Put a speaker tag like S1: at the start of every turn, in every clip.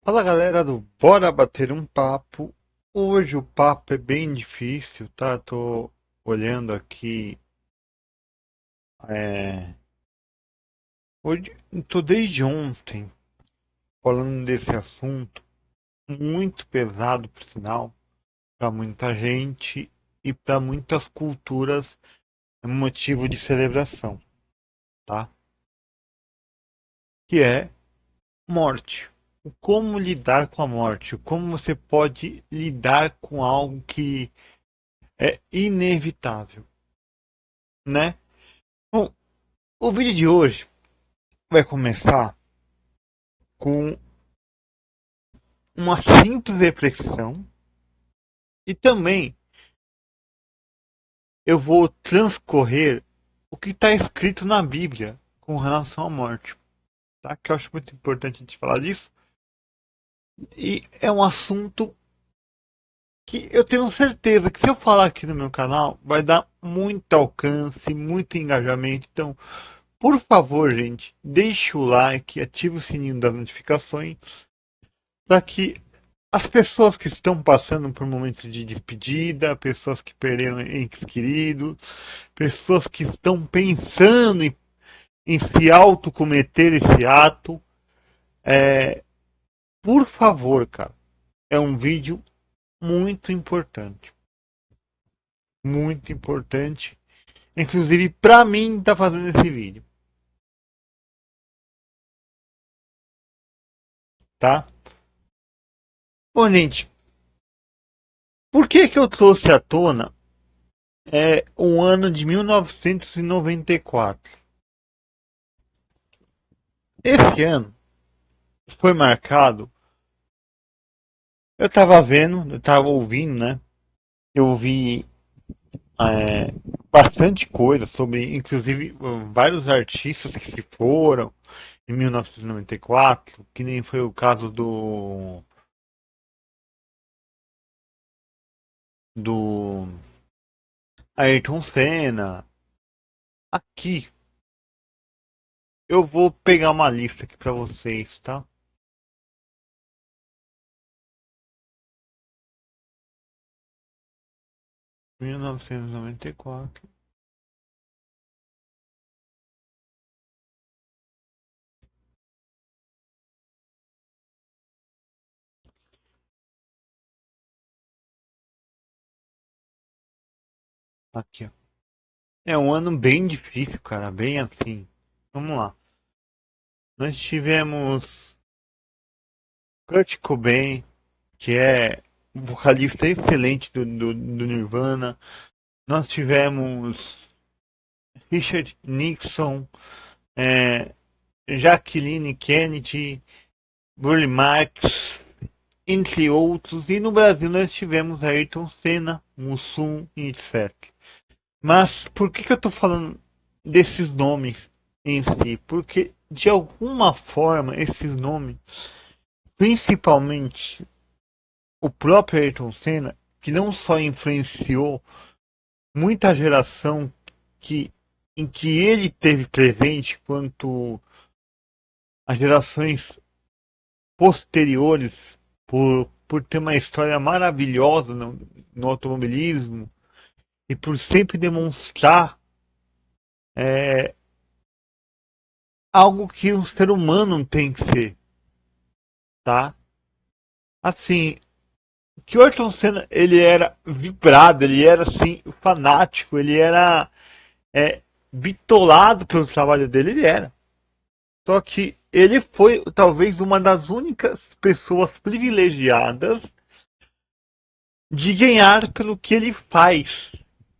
S1: Fala galera do Bora Bater um Papo. Hoje o papo é bem difícil, tá? Tô olhando aqui. É... Hoje, tô desde ontem falando desse assunto, muito pesado, por sinal, para muita gente e para muitas culturas é motivo de celebração, tá? Que é morte. O como lidar com a morte, o como você pode lidar com algo que é inevitável, né? Bom, o vídeo de hoje vai começar com uma simples reflexão e também eu vou transcorrer o que está escrito na Bíblia com relação à morte, tá? Que eu acho muito importante a gente falar disso. E é um assunto que eu tenho certeza que se eu falar aqui no meu canal vai dar muito alcance, muito engajamento. Então, por favor, gente, deixe o like, ative o sininho das notificações para que as pessoas que estão passando por momentos de despedida, pessoas que perderam entes queridos, pessoas que estão pensando em se autocometer esse ato, é, por favor, cara, é um vídeo muito importante. Muito importante. Inclusive, pra mim, tá fazendo esse vídeo, tá? Bom, gente, por que que eu trouxe à tona o ano de 1994? Esse ano foi marcado. Eu tava vendo, eu tava ouvindo, né? Eu ouvi é, bastante coisa sobre, inclusive, vários artistas que se foram em 1994, que nem foi o caso do Ayrton Senna. Aqui, eu vou pegar uma lista aqui pra vocês, tá? 1994. Aqui, ó. É um ano bem difícil, cara, bem assim. Vamos lá. Nós tivemos Kurt Cobain, que é um vocalista excelente do Nirvana. Nós tivemos Richard Nixon, é, Jacqueline Kennedy, Burle Marx, entre outros. E no Brasil nós tivemos Ayrton Senna, Mussum e etc. Mas por que eu estou falando desses nomes em si? Porque de alguma forma esses nomes, principalmente o próprio Ayrton Senna, que não só influenciou muita geração que, em que ele teve presente, quanto as gerações posteriores, por ter uma história maravilhosa no automobilismo e por sempre demonstrar é, algo que um ser humano tem que ser, tá? Assim, que o Ayrton Senna ele era vibrado, ele era assim fanático, ele era é, bitolado pelo trabalho dele, ele era. Só que ele foi talvez uma das únicas pessoas privilegiadas de ganhar pelo que ele faz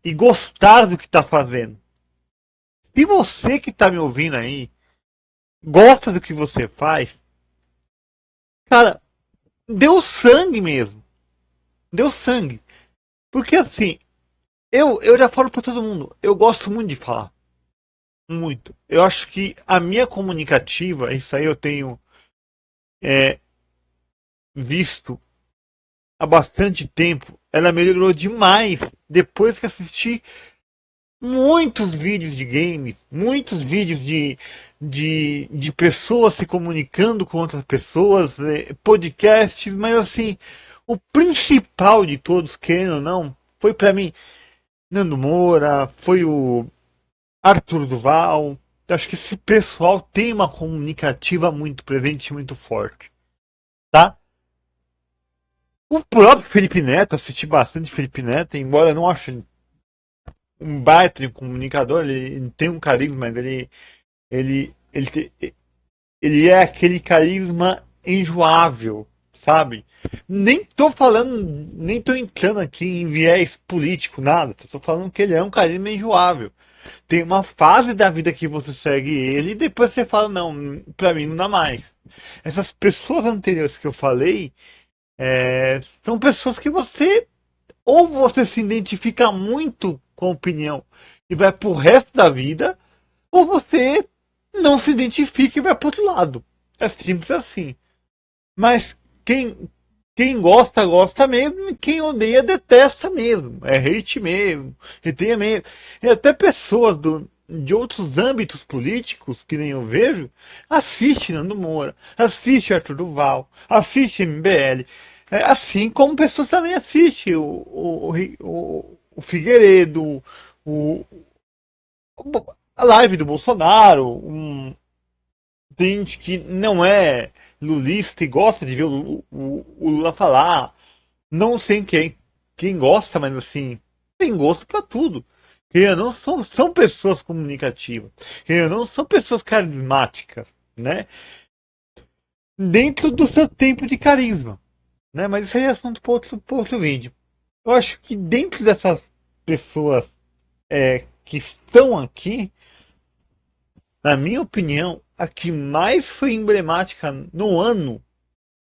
S1: e gostar do que está fazendo. Se você que está me ouvindo aí gosta do que você faz, cara, deu sangue mesmo. Deu sangue. Porque assim, eu já falo para todo mundo, eu gosto muito de falar. Muito. Eu acho que a minha comunicativa, isso aí eu tenho é, visto há bastante tempo, ela melhorou demais depois que assisti muitos vídeos de games, muitos vídeos de pessoas se comunicando com outras pessoas, podcasts, mas assim, o principal de todos, querendo ou não, foi para mim Nando Moura, foi o Arthur Duval. Eu acho que esse pessoal tem uma comunicativa muito presente, muito forte, tá? O próprio Felipe Neto, assisti bastante Felipe Neto, embora eu não ache um baita de comunicador, ele tem um carisma, mas ele, ele é aquele carisma enjoável, sabe? Nem tô falando, nem tô entrando aqui em viés político, nada. Tô falando que ele é um carisma enjoável. Tem uma fase da vida que você segue ele e depois você fala, não, pra mim não dá mais. Essas pessoas anteriores que eu falei são pessoas que você ou você se identifica muito com a opinião e vai pro resto da vida, ou você não se identifica e vai pro outro lado. É simples assim. Mas quem gosta, gosta mesmo, e quem odeia, detesta mesmo. É hate mesmo, retenha mesmo. E até pessoas de outros âmbitos políticos, que nem eu vejo, assiste Nando Moura, assiste Arthur Duval, assiste MBL. Assim como pessoas também assistem o Figueiredo, o, a live do Bolsonaro, tem gente que não é lulista e gosta de ver o Lula falar. Não sei quem gosta, mas assim, tem gosto pra tudo. Que não são pessoas comunicativas. Que não são pessoas carismáticas, né? Dentro do seu tempo de carisma, né? Mas isso aí é assunto para outro vídeo. Eu acho que dentro dessas pessoas que estão aqui, na minha opinião, a que mais foi emblemática no ano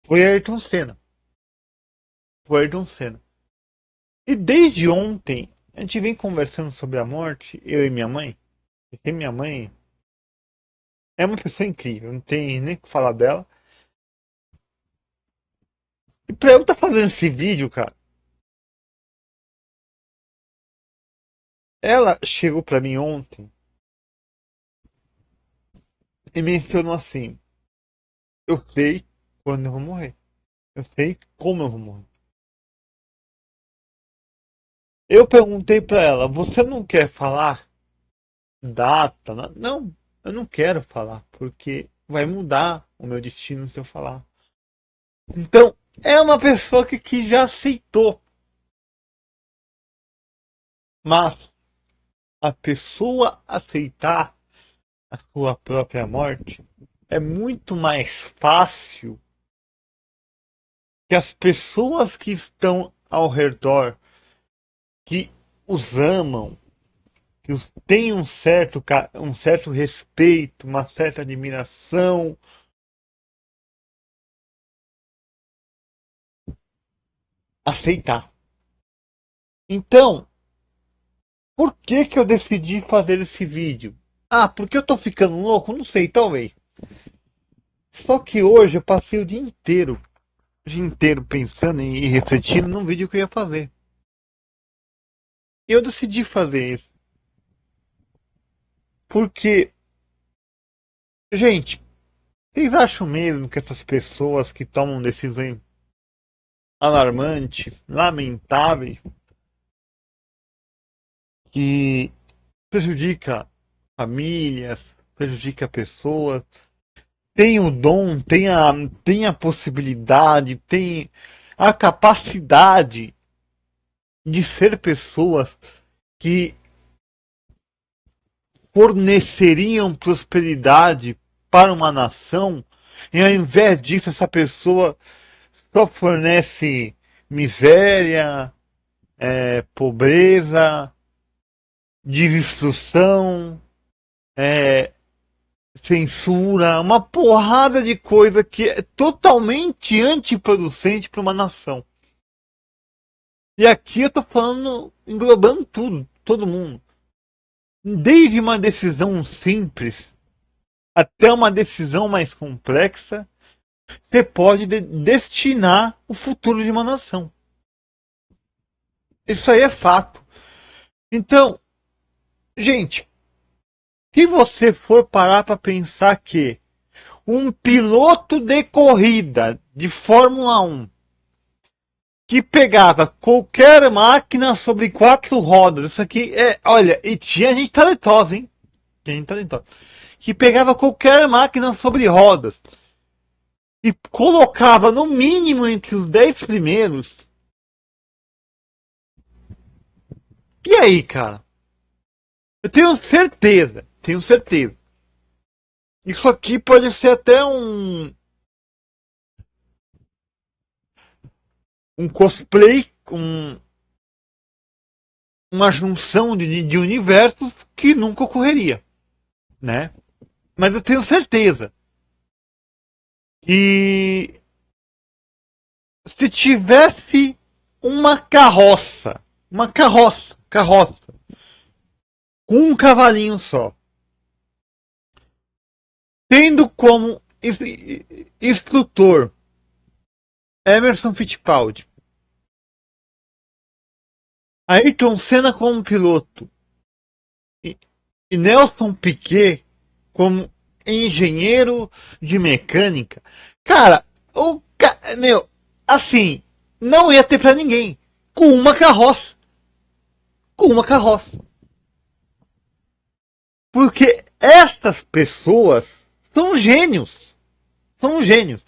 S1: foi Ayrton Senna. Foi Ayrton Senna. E desde ontem, a gente vem conversando sobre a morte, eu e minha mãe. Porque minha mãe é uma pessoa incrível, não tem nem o que falar dela. E pra eu estar fazendo esse vídeo, cara, ela chegou pra mim ontem e mencionou assim: eu sei quando eu vou morrer. Eu sei como eu vou morrer. Eu perguntei pra ela: você não quer falar data? Não, eu não quero falar, porque vai mudar o meu destino se eu falar. Então, é uma pessoa que já aceitou. Mas a pessoa aceitar a sua própria morte é muito mais fácil que as pessoas que estão ao redor, que os amam, que os têm um certo respeito, uma certa admiração, aceitar. Então, por que eu decidi fazer esse vídeo? Ah, porque eu tô ficando louco? Não sei, talvez. Só que hoje eu passei o dia inteiro pensando e refletindo num vídeo que eu ia fazer. E eu decidi fazer isso. Porque, gente, vocês acham mesmo que essas pessoas que tomam decisões alarmantes, lamentáveis, que prejudica famílias, prejudica pessoas, tem o dom, tem a possibilidade, tem a capacidade de ser pessoas que forneceriam prosperidade para uma nação, e ao invés disso, essa pessoa só fornece miséria, pobreza, desinstrução, é, censura, uma porrada de coisa que é totalmente antiproducente para uma nação. E aqui eu tô falando, englobando tudo, todo mundo. Desde uma decisão simples até uma decisão mais complexa, você pode destinar o futuro de uma nação. Isso aí é fato. Então, gente, Se você for parar para pensar que um piloto de corrida de Fórmula 1 que pegava qualquer máquina sobre quatro rodas, isso aqui é, olha, e tinha gente talentosa, hein? Tinha gente talentosa. Que pegava qualquer máquina sobre rodas e colocava no mínimo entre os 10 primeiros. E aí, cara? Eu tenho certeza, tenho certeza. Isso aqui pode ser até um cosplay, uma junção de universos que nunca ocorreria, né? Mas eu tenho certeza que se tivesse carroça, com um cavalinho só, tendo como instrutor Emerson Fittipaldi, Ayrton Senna como piloto e, e Nelson Piquet como engenheiro de mecânica, cara, meu, assim, não ia ter pra ninguém. Com uma carroça. Com uma carroça. Porque estas pessoas são gênios. São gênios.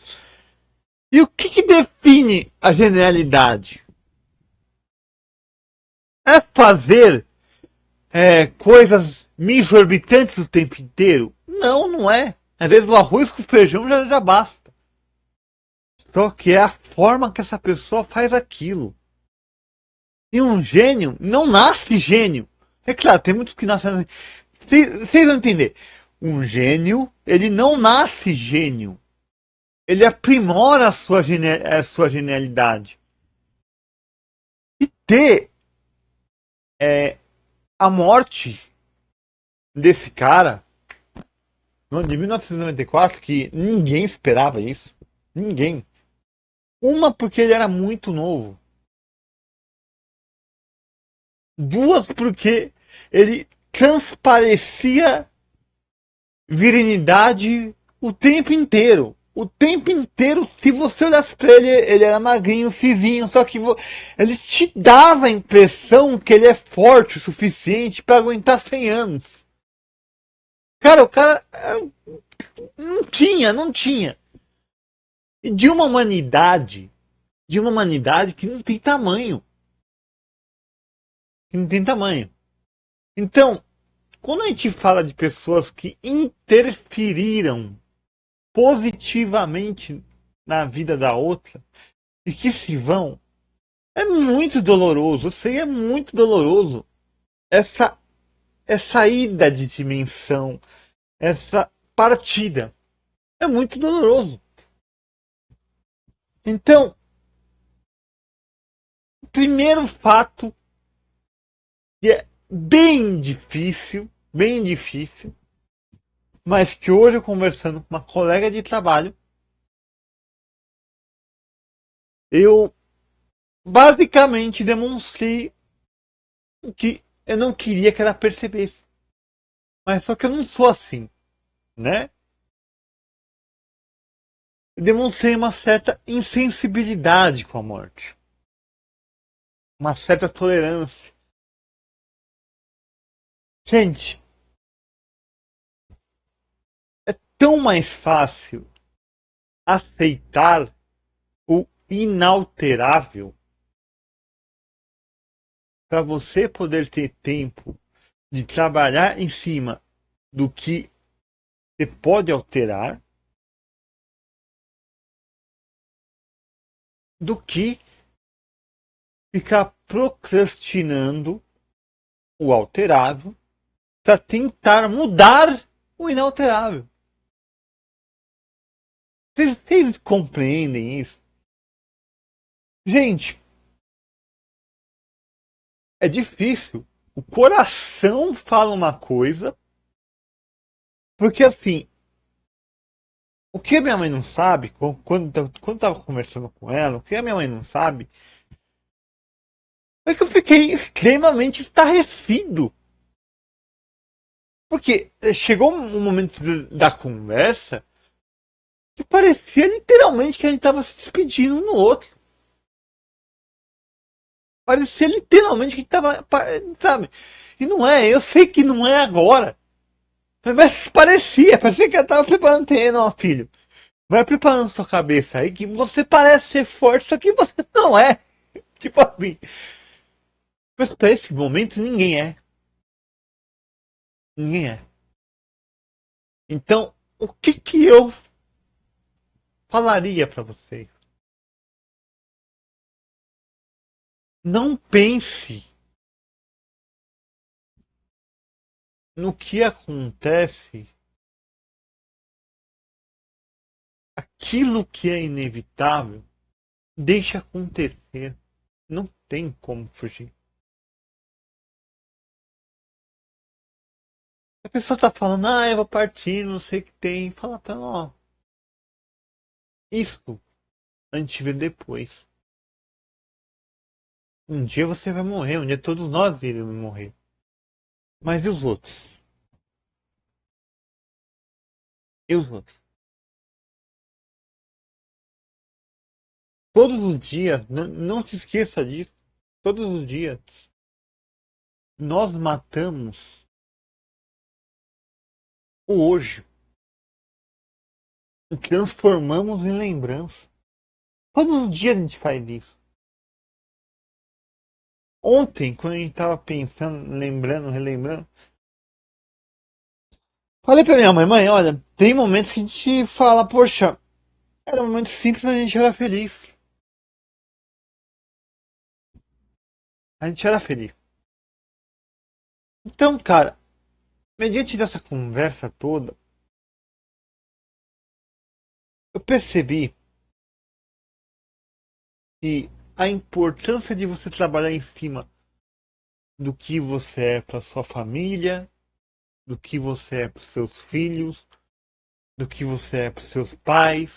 S1: E o que define a genialidade? É fazer coisas exorbitantes o tempo inteiro? Não, não é. Às vezes o arroz com feijão já basta. Só que é a forma que essa pessoa faz aquilo. E um gênio não nasce gênio. É claro, tem muitos que nascem. Vocês vão entender. Um gênio, ele não nasce gênio. Ele aprimora a sua genialidade. E ter a morte desse cara, no ano de 1994, que ninguém esperava isso. Ninguém. Uma, porque ele era muito novo. Duas, porque ele transparecia virilidade o tempo inteiro. O tempo inteiro, se você olhasse pra ele, ele era magrinho, cisinho, só que ele te dava a impressão que ele é forte o suficiente para aguentar 100 anos. Cara, o cara não tinha. E de uma humanidade que não tem tamanho. Que não tem tamanho. Então, quando a gente fala de pessoas que interferiram positivamente na vida da outra e que se vão, é muito doloroso. Eu sei, é muito doloroso essa ida de dimensão, essa partida. É muito doloroso. Então, o primeiro fato que é bem difícil, mas que hoje conversando com uma colega de trabalho, eu basicamente demonstrei que eu não queria que ela percebesse. Mas só que eu não sou assim, né? Eu demonstrei uma certa insensibilidade com a morte. Uma certa tolerância. Gente, é tão mais fácil aceitar o inalterável para você poder ter tempo de trabalhar em cima do que você pode alterar do que ficar procrastinando o alterável para tentar mudar o inalterável. Vocês compreendem isso? Gente, é difícil. O coração fala uma coisa, porque assim, o que a minha mãe não sabe, quando estava conversando com ela, o que a minha mãe não sabe, é que eu fiquei extremamente estarrecido. Porque chegou um momento da conversa que parecia literalmente que a gente estava se despedindo um no outro. Parecia literalmente que estava, sabe? E não é, eu sei que não é agora. Mas parecia que eu estava preparando terreno, ó, filho. Vai preparando sua cabeça aí que você parece ser forte, só que você não é. Tipo assim. Mas para esse momento ninguém é. Ninguém é. Então, o que que eu falaria para vocês? Não pense no que acontece, aquilo que é inevitável, deixa acontecer. Não tem como fugir. A pessoa tá falando, eu vou partir, não sei o que tem. Fala pra ela, ó, isso a gente vê depois. Um dia você vai morrer, um dia todos nós iremos morrer. Mas e os outros? E os outros? Todos os dias, não se esqueça disso. Todos os dias, nós matamos o hoje e transformamos em lembrança. Todos os dias a gente faz isso. Ontem, quando a gente estava pensando, lembrando, relembrando, falei pra minha mãe, mãe, olha, tem momentos que a gente fala, poxa, era um momento simples, mas a gente era feliz. A gente era feliz. Então, cara, mediante dessa conversa toda, eu percebi que a importância de você trabalhar em cima do que você é para sua família, do que você é para os seus filhos, do que você é para os seus pais,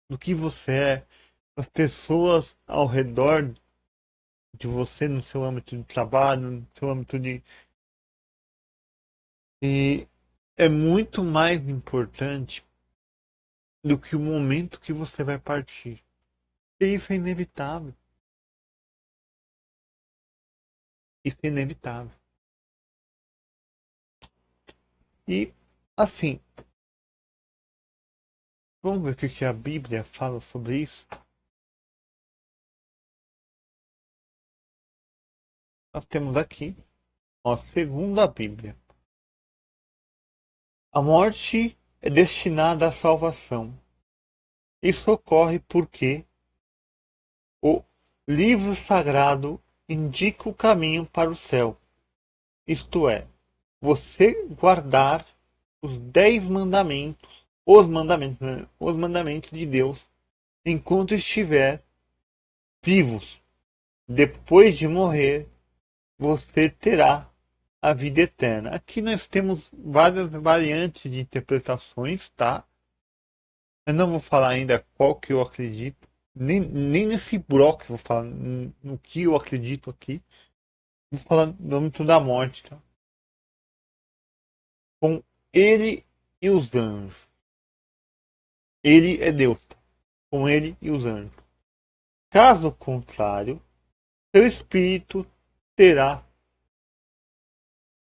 S1: do que você é para as pessoas ao redor de você no seu âmbito de trabalho, no seu âmbito de. E é muito mais importante do que o momento que você vai partir. E isso é inevitável. Isso é inevitável. E, assim, vamos ver o que a Bíblia fala sobre isso? Nós temos aqui, ó, segundo a Bíblia, a morte é destinada à salvação. Isso ocorre porque o livro sagrado indica o caminho para o céu. Isto é, você guardar os 10 mandamentos, os mandamentos de Deus, enquanto estiver vivos. Depois de morrer, você terá a vida eterna. Aqui nós temos várias variantes de interpretações, tá? Eu não vou falar ainda qual que eu acredito, nem nesse bloco eu vou falar no que eu acredito aqui. Vou falar no âmbito da morte, tá? Com ele e os anjos. Ele é Deus, tá? Com ele e os anjos. Caso contrário, seu espírito terá,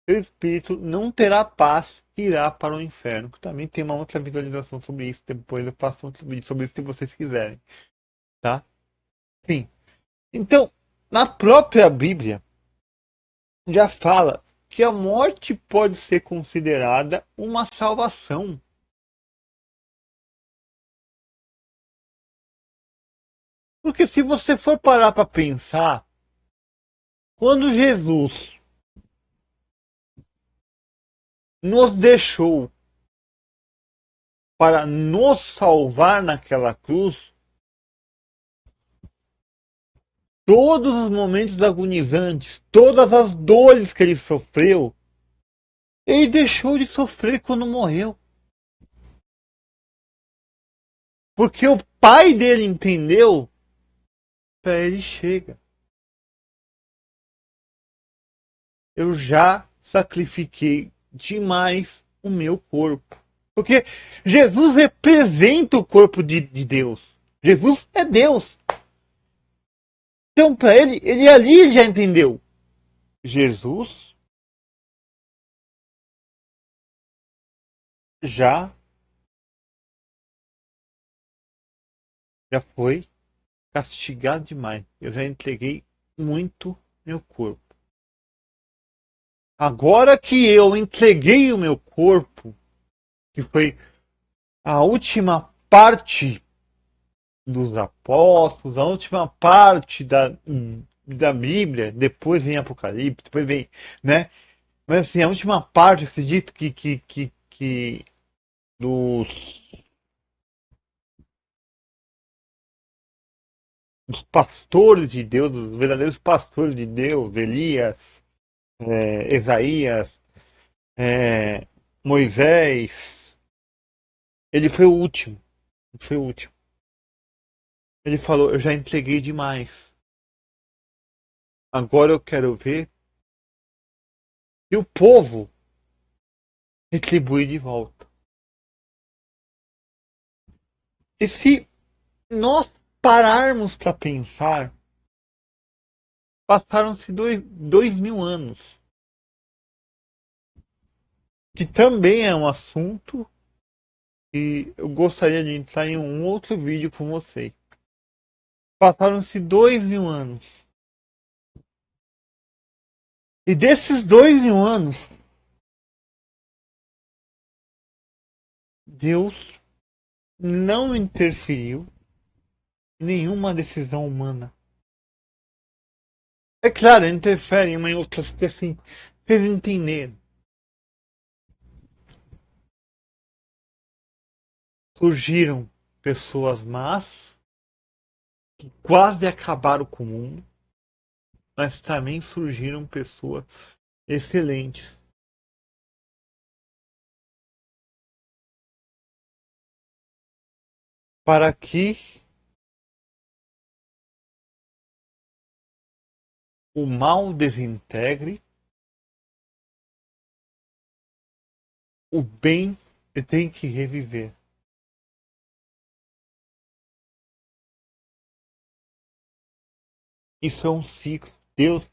S1: seu espírito não terá paz e irá para o inferno. Que também tem uma outra visualização sobre isso. Depois eu faço outro vídeo sobre isso se vocês quiserem, tá? Sim. Então, na própria Bíblia já fala que a morte pode ser considerada uma salvação. Porque se você for parar para pensar, quando Jesus nos deixou para nos salvar naquela cruz, todos os momentos agonizantes, todas as dores que ele sofreu, ele deixou de sofrer quando morreu. Porque o pai dele entendeu, para ele chega. Eu já sacrifiquei demais o meu corpo. Porque Jesus representa o corpo de Deus. Jesus é Deus. Então, para ele ali já entendeu. Jesus já, já foi castigado demais. Eu já entreguei muito meu corpo. Agora que eu entreguei o meu corpo, que foi a última parte dos apóstolos, a última parte da Bíblia, depois vem Apocalipse, depois vem, né? Mas assim, a última parte, eu acredito que dos, dos pastores de Deus, dos verdadeiros pastores de Deus, Elias, Isaías, é, Moisés, ele foi o último. Ele foi o último. Ele falou, eu já entreguei demais. Agora eu quero ver se o povo retribui de volta. E se nós pararmos para pensar, passaram-se 2000 anos, que também é um assunto que eu gostaria de entrar em um outro vídeo com vocês. Passaram-se 2000 anos. E desses 2000 anos, Deus não interferiu em nenhuma decisão humana. É claro, ele interfere em uma em outras coisas assim. Vocês entenderam. Surgiram pessoas más que quase acabaram com o mundo, mas também surgiram pessoas excelentes. Para que o mal desintegre, o bem tem que reviver. Isso é um ciclo. Deus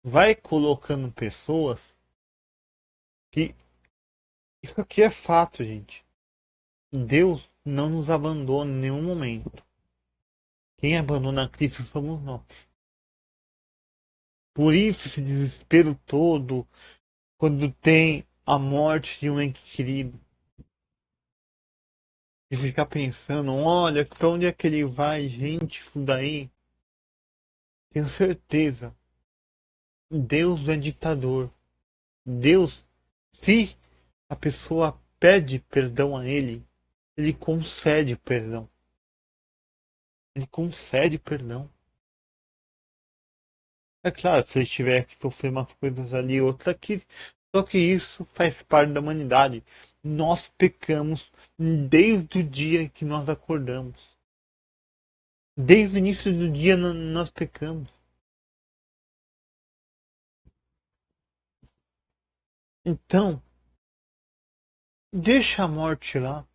S1: vai colocando pessoas que. Isso aqui é fato, gente. Deus não nos abandona em nenhum momento. Quem abandona a Cristo somos nós. Por isso esse desespero todo quando tem a morte de um ente querido. E ficar pensando, olha, pra onde é que ele vai, gente, isso daí. Tenho certeza. Deus é ditador. Deus, se a pessoa pede perdão a ele, ele concede perdão. Ele concede perdão. É claro, se ele tiver que sofrer umas coisas ali, outra aqui. Só que isso faz parte da humanidade. Nós pecamos desde o dia que nós acordamos. Desde o início do dia nós pecamos. Então, deixa a morte lá.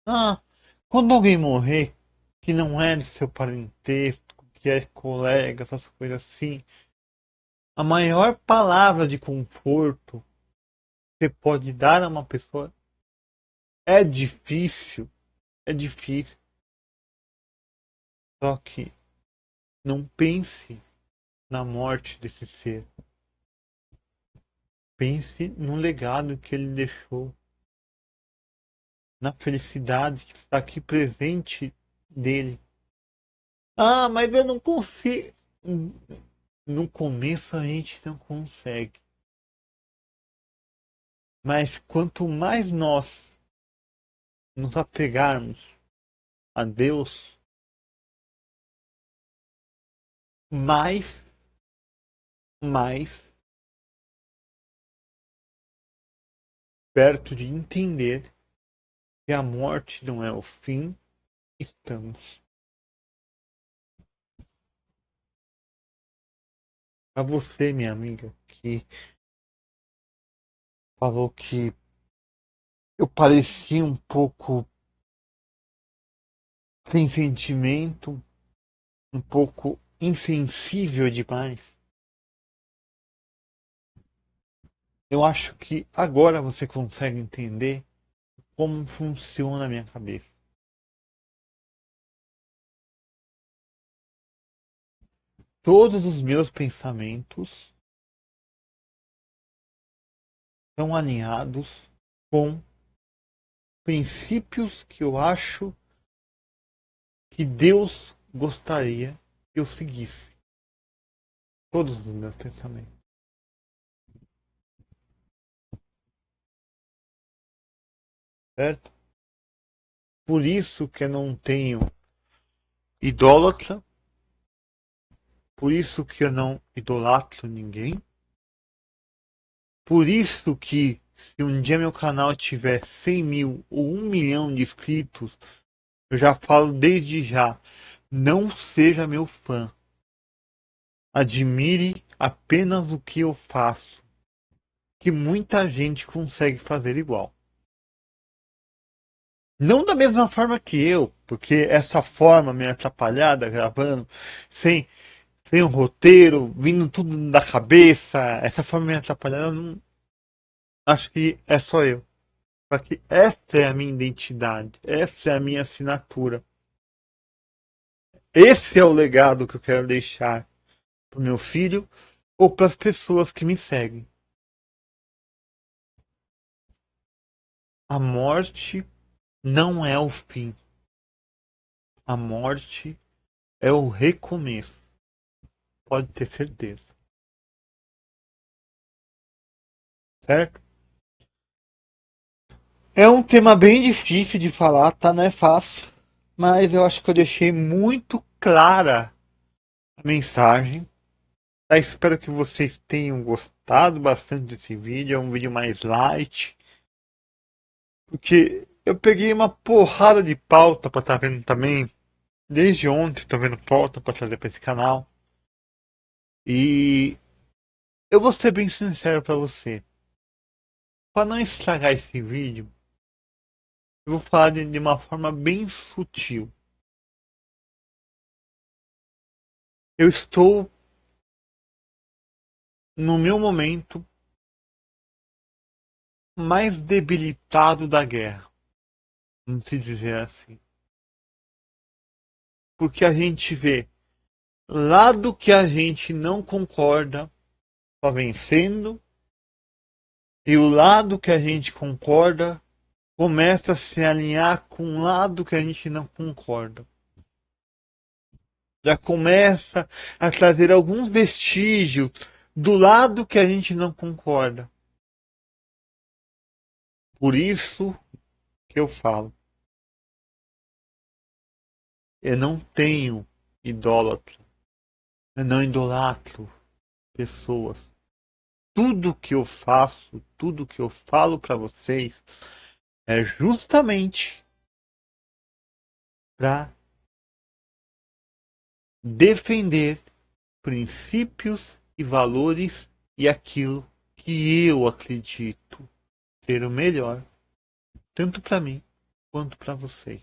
S1: Ah, quando alguém morrer, que não é do seu parentesco, que é colega, essas coisas assim, a maior palavra de conforto que você pode dar a uma pessoa é difícil, é difícil. Só que não pense na morte desse ser. Pense no legado que ele deixou, na felicidade que está aqui presente dele. Ah, mas eu não consigo. No começo a gente não consegue. Mas quanto mais nós nos apegarmos a Deus, mais, mais perto de entender que a morte não é o fim, estamos. A você, minha amiga, que falou que eu parecia um pouco sem sentimento, um pouco insensível demais. Eu acho que agora você consegue entender como funciona a minha cabeça. Todos os meus pensamentos estão alinhados com princípios que eu acho que Deus gostaria que eu seguisse. Todos os meus pensamentos, certo? Por isso que eu não tenho idólatra, por isso que eu não idolatro ninguém, por isso que se um dia meu canal tiver 100 mil ou 1 milhão de inscritos, eu já falo desde já, não seja meu fã. Admire apenas o que eu faço, que muita gente consegue fazer igual. Não da mesma forma que eu, porque essa forma meio atrapalhada, gravando, sem, sem um roteiro, vindo tudo da cabeça, essa forma meio atrapalhada, eu não, acho que é só eu. Só que essa é a minha identidade, essa é a minha assinatura. Esse é o legado que eu quero deixar para o meu filho ou para as pessoas que me seguem. A morte não é o fim. A morte é o recomeço. Pode ter certeza. Certo? É um tema bem difícil de falar, tá? Não é fácil. Mas eu acho que eu deixei muito clara a mensagem. Tá? Espero que vocês tenham gostado bastante desse vídeo. É um vídeo mais light. Porque eu peguei uma porrada de pauta pra estar vendo também. Desde ontem tô vendo pauta pra trazer pra esse canal. E eu vou ser bem sincero pra você. Pra não estragar esse vídeo, eu vou falar de uma forma bem sutil. Eu estou no meu momento mais debilitado da guerra, vamos se dizer assim. Porque a gente vê lado que a gente não concorda só vencendo, e o lado que a gente concorda começa a se alinhar com o lado que a gente não concorda. Já começa a trazer alguns vestígios do lado que a gente não concorda. Por isso que eu falo, eu não tenho idólatra, eu não idolatro pessoas. Tudo que eu faço, tudo que eu falo para vocês é justamente para defender princípios e valores e aquilo que eu acredito ser o melhor, tanto para mim quanto para vocês.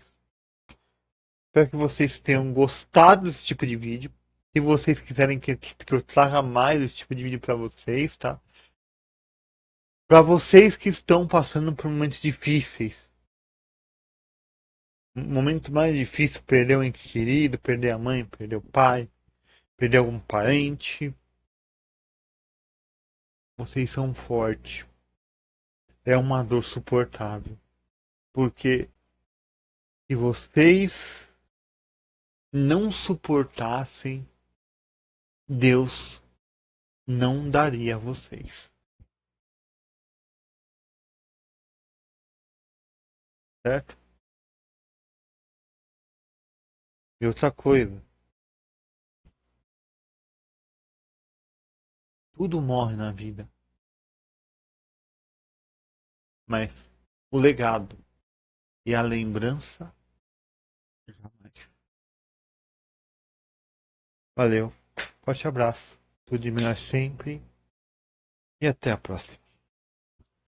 S1: Espero que vocês tenham gostado desse tipo de vídeo. Se vocês quiserem que eu traga mais esse tipo de vídeo para vocês, tá? Para vocês que estão passando por momentos difíceis, um momento mais difícil, perder um ente querido, perder a mãe, perder o pai, perder algum parente, vocês são fortes. É uma dor suportável. Porque se vocês não suportassem, Deus não daria a vocês. Certo? E outra coisa, tudo morre na vida, mas o legado e a lembrança jamais. Valeu, forte abraço, tudo de melhor sempre e até a próxima.